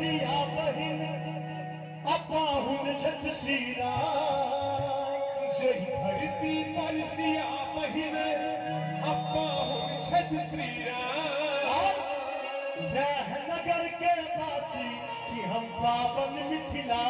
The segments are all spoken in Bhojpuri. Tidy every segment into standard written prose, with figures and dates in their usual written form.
सिया बहिन अपाहुन छठ श्री राम। जही धरती पर सिया बहिन अपाहुन छठ श्री राम। वह नगर के वासी कि हम पावन मिथिला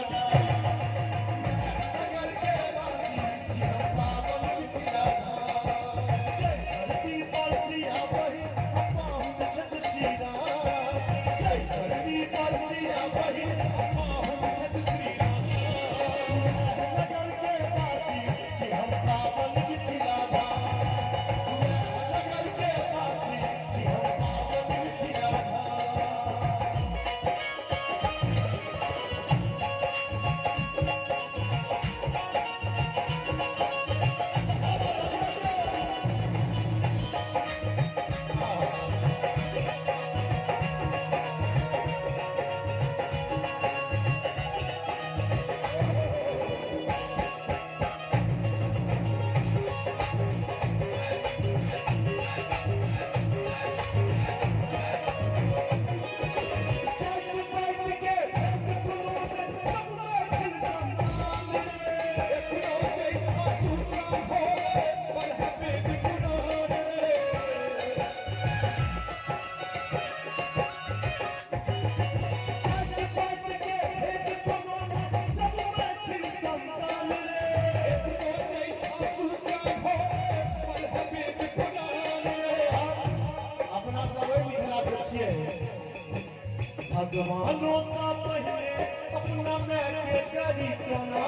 भगवानों का पहले अपना मैं के करी कना।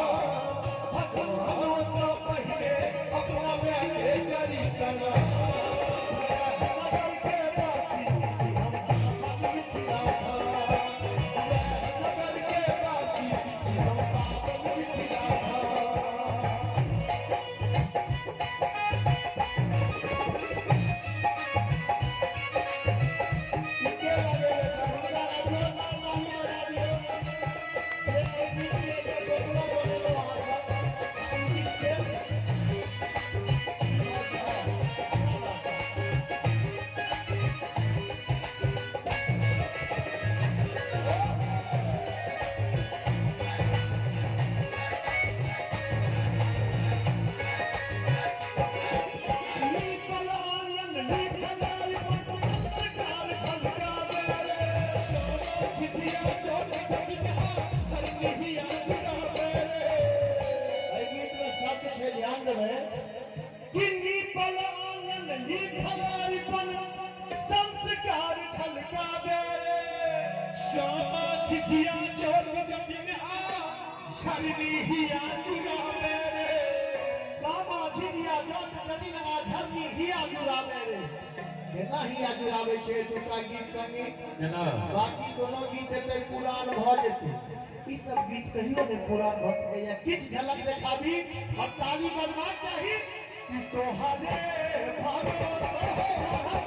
भगवानों का पहले अपना मैं के करी कना। संस्कार झलकावे श्यामा झिझिया चोट जटिन आ झरनी हिया चुरावे श्यामा झिझिया चोट जटिन आ झरनी हिया चुरावे केना हिया चुरावे छे छोटा गीत संगे केना बाकी दोनों गीत एते पुरान भ जेते ई सब गीत कहियो ने पुरान भ सकैया किछ झलक देखाबी और ताली बजवा चाही कि तोहरे भरोसा